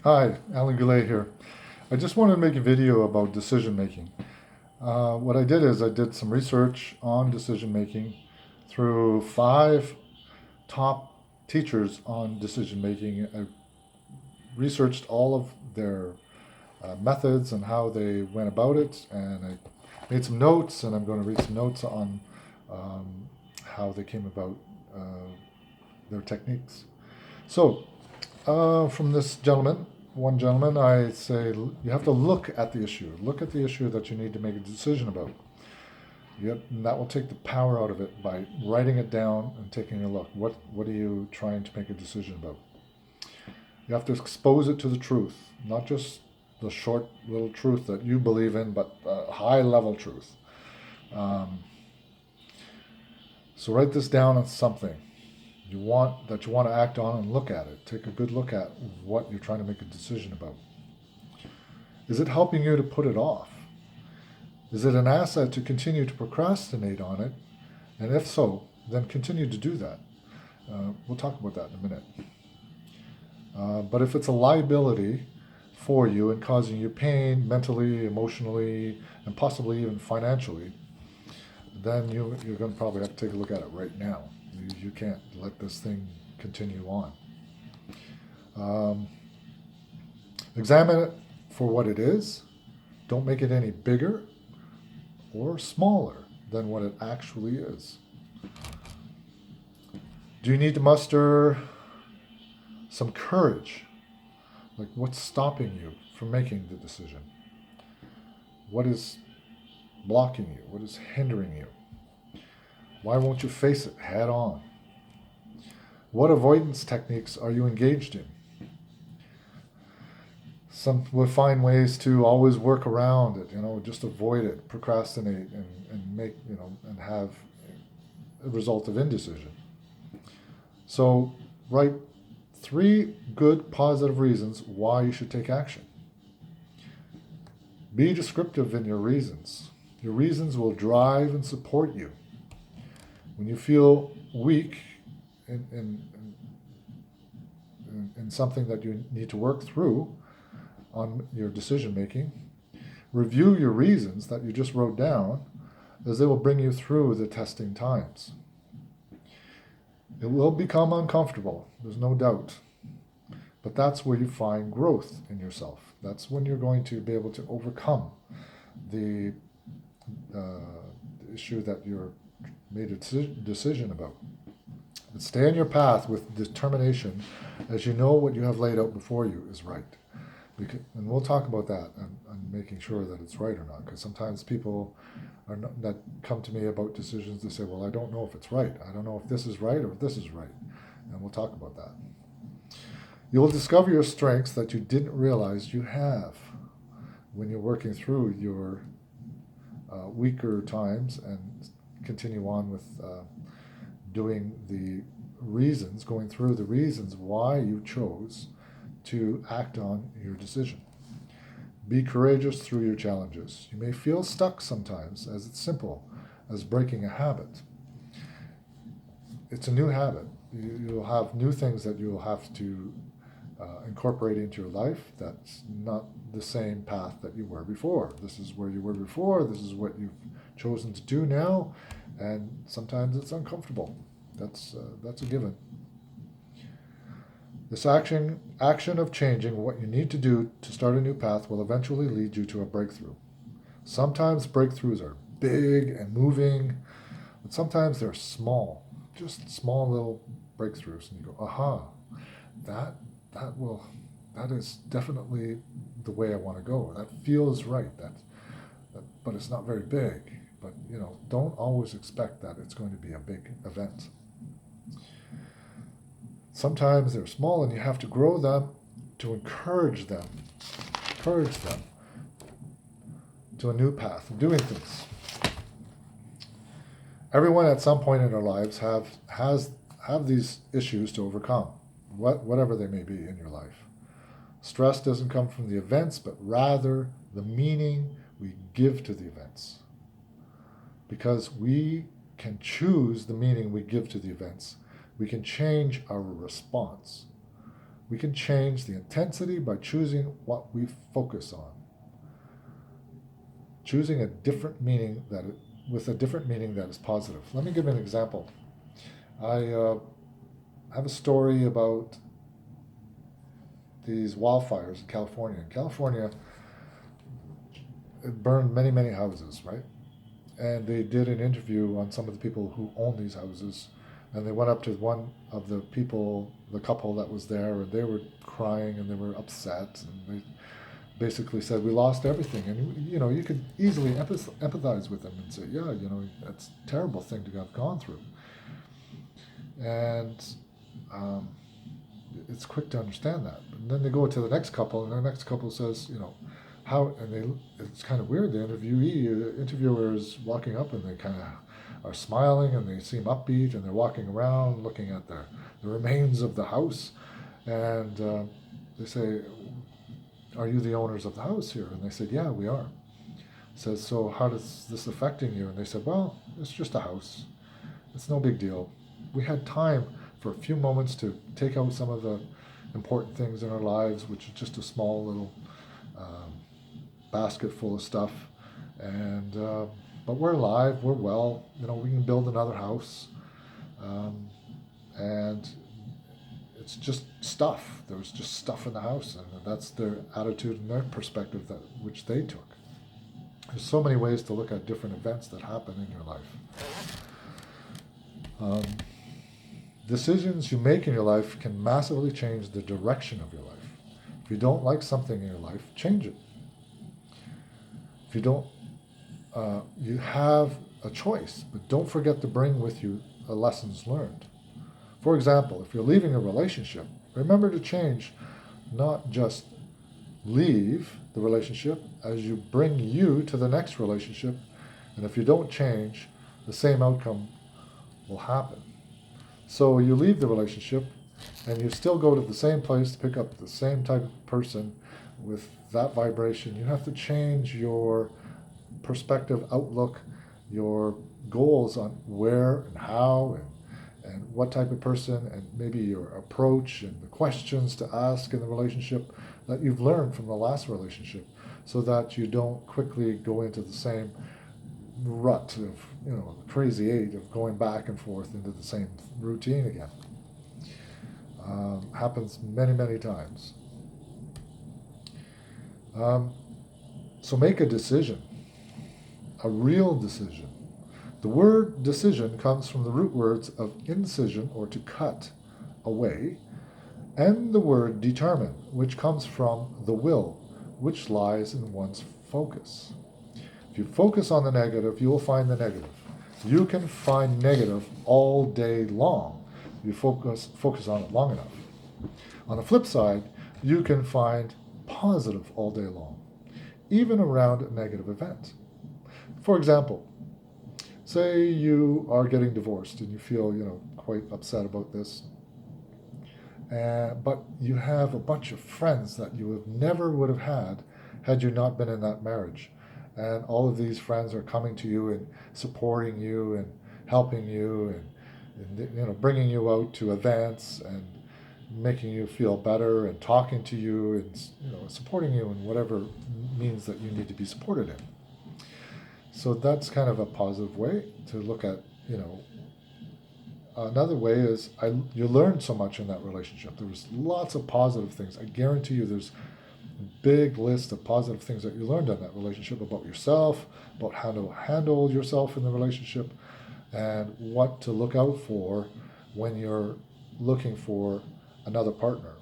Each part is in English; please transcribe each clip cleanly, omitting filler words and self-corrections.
Hi, Alan Goulet here. I just wanted to make a video about decision making. What I did is I did some research on decision making through five top teachers on decision making. I researched all of their methods and how they went about it, and I made some notes, and I'm going to read some notes on um, how they came about their techniques. So, from this gentleman, one gentleman, I say you have to look at the issue. Look at the issue that you need to make a decision about. Yep, and that will take the power out of it by writing it down and taking a look. What are you trying to make a decision about? You have to expose it to the truth, not just the short little truth that you believe in, but high level truth. Um, so write this down on something you want to act on and look at it. Take a good look at what you're trying to make a decision about. Is it helping you to put it off? Is it an asset to continue to procrastinate on it? And if so, then continue to do that. We'll talk about that in a minute. But if it's a liability for you and causing you pain mentally, emotionally, and possibly even financially, then you're going to probably have to take a look at it right now. You can't let this thing continue on. Examine it for what it is. Don't make it any bigger or smaller than what it actually is. Do you need to muster some courage? Like, what's stopping you from making the decision? What is blocking you? What is hindering you? Why won't you face it head on? What avoidance techniques are you engaged in? Some will find ways to always work around it, just avoid it, procrastinate, and make, and have a result of indecision. So write 3 good positive reasons why you should take action. Be descriptive in your reasons. Your reasons will drive and support you. When you feel weak in something that you need to work through on your decision making, review your reasons that you just wrote down, as they will bring you through the testing times. It will become uncomfortable, there's no doubt. But that's where you find growth in yourself. That's when you're going to be able to overcome the issue that you're made a decision about. But stay on your path with determination, as you know what you have laid out before you is right. And we'll talk about that and making sure that it's right or not. Because sometimes people that come to me about decisions, they say, well, I don't know if it's right. I don't know if this is right or if this is right. And we'll talk about that. You will discover your strengths that you didn't realize you have when you're working through your weaker times and continue on with doing the reasons, going through the reasons why you chose to act on your decision. Be courageous through your challenges. You may feel stuck sometimes, as it's simple as breaking a habit. It's a new habit. You'll have new things that you'll have to incorporate into your life. That's not the same path that you were before. This is where you were before. This is what you've chosen to do now, and sometimes it's uncomfortable. That's a given. This action of changing what you need to do to start a new path will eventually lead you to a breakthrough. Sometimes breakthroughs are big and moving, but sometimes they're small, just small little breakthroughs, and you go, aha, that is definitely the way I want to go. That feels right. But it's not very big. But don't always expect that it's going to be a big event. Sometimes they're small, and you have to grow them to encourage them to a new path of doing things. Everyone at some point in their lives have these issues to overcome, whatever they may be in your life. Stress doesn't come from the events, but rather the meaning we give to the events. Because we can choose the meaning we give to the events, we can change our response. We can change the intensity by choosing what we focus on. Choosing a different meaning with a different meaning that is positive. Let me give you an example. I have a story about these wildfires in California. In California, it burned many, many houses, right? And they did an interview on some of the people who own these houses, and they went up to one of the people, the couple that was there, and they were crying and they were upset, and they basically said, we lost everything. And you could easily empathize with them and say, yeah, that's a terrible thing to have gone through. And it's quick to understand that. And then they go to the next couple, and the next couple says, it's kind of weird. The interviewer is walking up, and they kind of are smiling, and they seem upbeat, and they're walking around looking at the remains of the house. And they say, are you the owners of the house here? And they said, yeah, we are. Says, so how does this affecting you? And they said, well, it's just a house. It's no big deal. We had time for a few moments to take out some of the important things in our lives, which is just a small little basket full of stuff. And but we're alive, we're well. We can build another house, and it's just stuff. There was just stuff in the house, and that's their attitude and their perspective which they took. There's so many ways to look at different events that happen in your life. Decisions you make in your life can massively change the direction of your life. If you don't like something in your life, change it. If you don't, you have a choice, but don't forget to bring with you lessons learned. For example, if you're leaving a relationship, remember to change, not just leave the relationship, as you bring you to the next relationship. And if you don't change, the same outcome will happen. So you leave the relationship, and you still go to the same place to pick up the same type of person with that vibration. You have to change your perspective, outlook, your goals on where and how and what type of person, and maybe your approach and the questions to ask in the relationship that you've learned from the last relationship, so that you don't quickly go into the same rut of crazy eight of going back and forth into the same routine again. Happens many, many times. So make a decision, a real decision. The word decision comes from the root words of incision, or to cut away, and the word determine, which comes from the will, which lies in one's focus. If you focus on the negative, you will find the negative. You can find negative all day long if you focus on it long enough. On the flip side, you can find positive all day long, even around a negative event. For example, say you are getting divorced and you feel, quite upset about this, but you have a bunch of friends that you never would have had you not been in that marriage. And all of these friends are coming to you and supporting you and helping you and bringing you out to events and making you feel better and talking to you and supporting you in whatever means that you need to be supported in. So that's kind of a positive way to look at. Another way is you learned so much in that relationship. There was lots of positive things. I guarantee you there's a big list of positive things that you learned in that relationship about yourself, about how to handle yourself in the relationship, and what to look out for when you're looking for another partner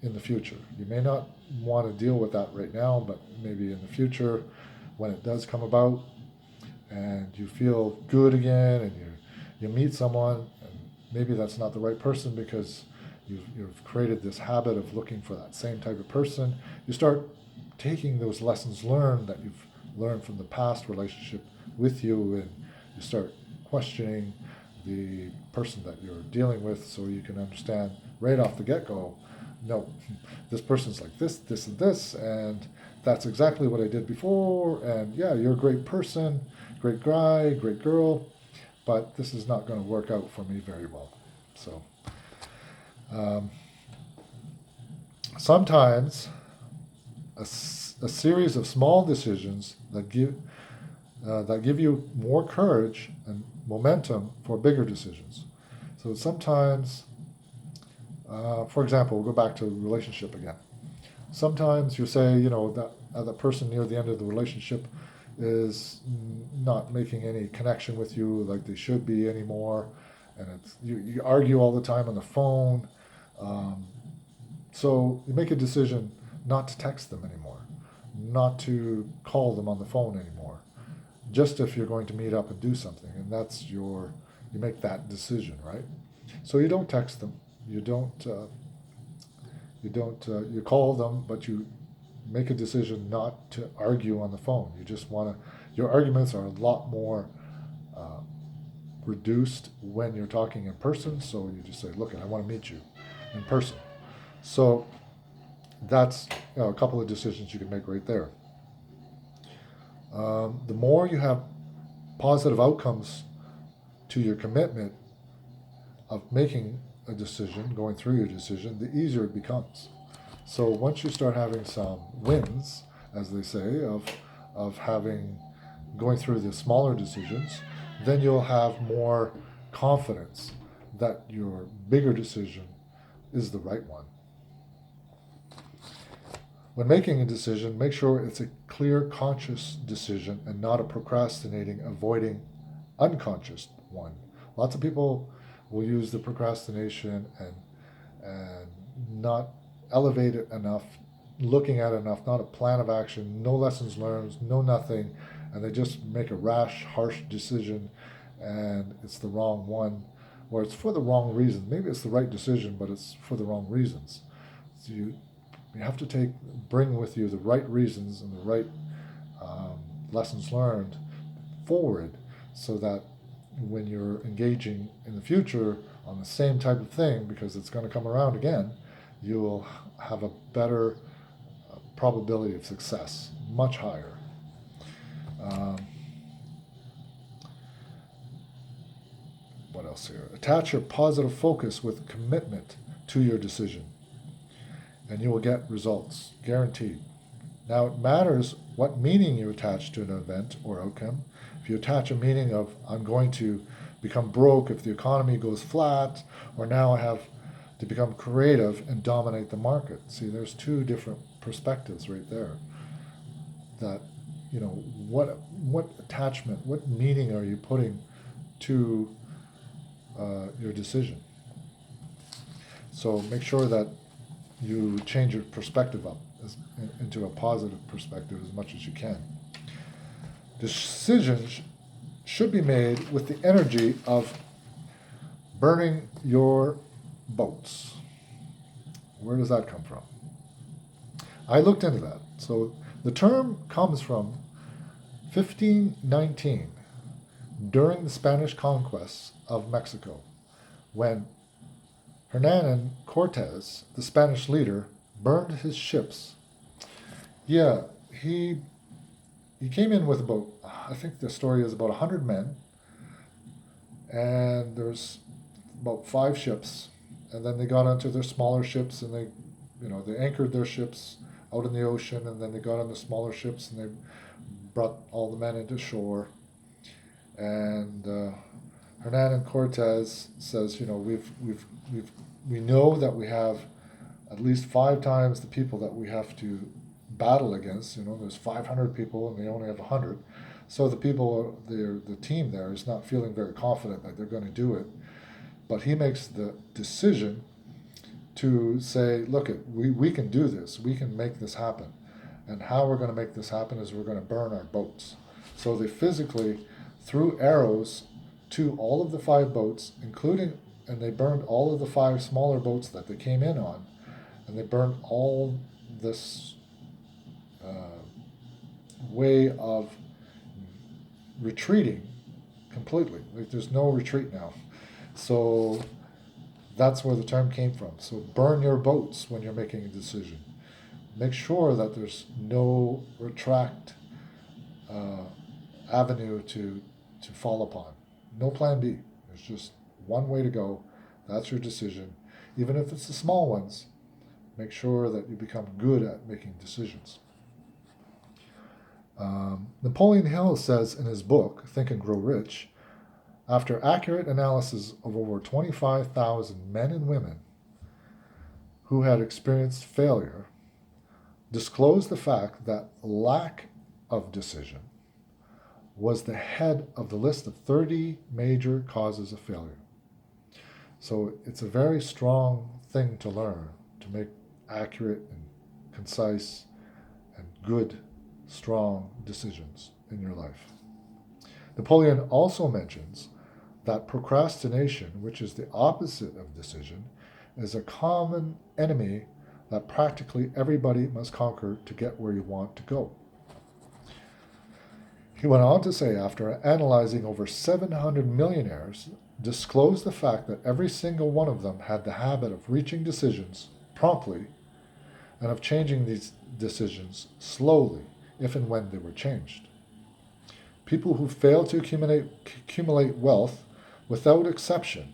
in the future. You may not want to deal with that right now, but maybe in the future when it does come about and you feel good again and you meet someone, and maybe that's not the right person because you've created this habit of looking for that same type of person. You start taking those lessons learned that you've learned from the past relationship with you, and you start questioning the person that you're dealing with, so you can understand right off the get-go, no, this person's like this, this, and this, and that's exactly what I did before, and yeah, you're a great person, great guy, great girl, but this is not going to work out for me very well. So Sometimes a series of small decisions that give you more courage and momentum for bigger decisions. So sometimes, for example, we'll go back to relationship again. Sometimes you say, that the person near the end of the relationship is not making any connection with you like they should be anymore, and you argue all the time on the phone. Um, so you make a decision not to text them anymore, not to call them on the phone anymore, just if you're going to meet up and do something, and you make that decision, right? So you don't text them, you call them, but you make a decision not to argue on the phone. You just want to. Your arguments are a lot more uh, reduced when you're talking in person. So you just say, "Look, I want to meet you in person." So that's a couple of decisions you can make right there. The more you have positive outcomes to your commitment of making a decision, going through your decision, the easier it becomes. So once you start having some wins, as they say, of having going through the smaller decisions, then you'll have more confidence that your bigger decision is the right one. When making a decision, make sure it's a clear, conscious decision and not a procrastinating, avoiding, unconscious one. Lots of people will use the procrastination and not elevate it enough, looking at it enough, not a plan of action, no lessons learned, no nothing, and they just make a rash, harsh decision, and it's the wrong one, or it's for the wrong reason. Maybe it's the right decision, but it's for the wrong reasons. So you have to bring with you the right reasons and the right lessons learned forward, so that when you're engaging in the future on the same type of thing, because it's going to come around again, you will have a better probability of success, much higher. Um, what else here? Attach your positive focus with commitment to your decision, and you will get results, guaranteed. Now, it matters what meaning you attach to an event or outcome. If you attach a meaning of, I'm going to become broke if the economy goes flat, or now I have to become creative and dominate the market. See, there's two different perspectives right there. That, what attachment, what meaning are you putting to your decision? So make sure that you change your perspective up into a positive perspective as much as you can. Decisions should be made with the energy of burning your boats. Where does that come from? I looked into that. So the term comes from 1519, during the Spanish conquests of Mexico, when Hernan Cortez, the Spanish leader, burned his ships. Yeah, he came in with about, I think the story is about 100 men, and there's about 5 ships, and then they got onto their smaller ships, and they anchored their ships out in the ocean, and then they got on the smaller ships, and they brought all the men into shore. And Hernan Cortez says, we know that we have at least 5 times the people that we have to battle against. There's 500 people and they only have 100. So the team there is not feeling very confident that they're going to do it. But he makes the decision to say, look, we can do this. We can make this happen. And how we're going to make this happen is we're going to burn our boats. So they physically threw arrows to all of the 5 boats, and they burned all of the 5 smaller boats that they came in on. And they burned all this way of retreating completely. Like, there's no retreat now. So that's where the term came from. So burn your boats when you're making a decision. Make sure that there's no retract avenue to fall upon. No plan B. There's just one way to go. That's your decision. Even if it's the small ones, make sure that you become good at making decisions. Napoleon Hill says in his book, Think and Grow Rich, after accurate analysis of over 25,000 men and women who had experienced failure, disclosed the fact that lack of decision was the head of the list of 30 major causes of failure. So it's a very strong thing to learn to make accurate and concise and good, strong decisions in your life. Napoleon also mentions that procrastination, which is the opposite of decision, is a common enemy that practically everybody must conquer to get where you want to go. He went on to say, after analyzing over 700 millionaires, disclosed the fact that every single one of them had the habit of reaching decisions promptly and of changing these decisions slowly, if and when they were changed. People who fail to accumulate wealth, without exception,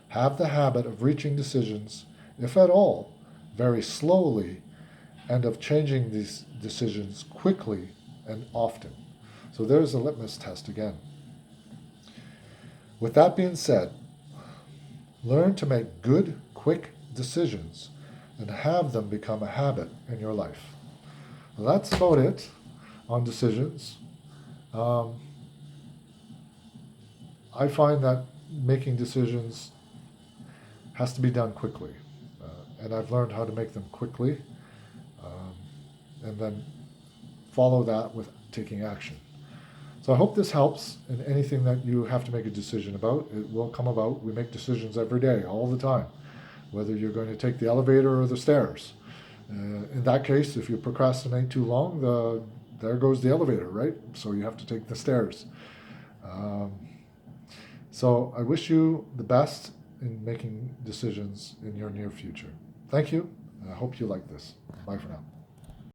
have the habit of reaching decisions, if at all, very slowly, and of changing these decisions quickly and often. So there's a litmus test again. With that being said, learn to make good, quick decisions and have them become a habit in your life. Well, that's about it on decisions. I find that making decisions has to be done quickly. And I've learned how to make them quickly and then follow that with taking action. So I hope this helps in anything that you have to make a decision about. It will come about. We make decisions every day, all the time, whether you're going to take the elevator or the stairs. In that case, if you procrastinate too long, there goes the elevator, right? So you have to take the stairs. So I wish you the best in making decisions in your near future. Thank you, and I hope you like this. Bye for now.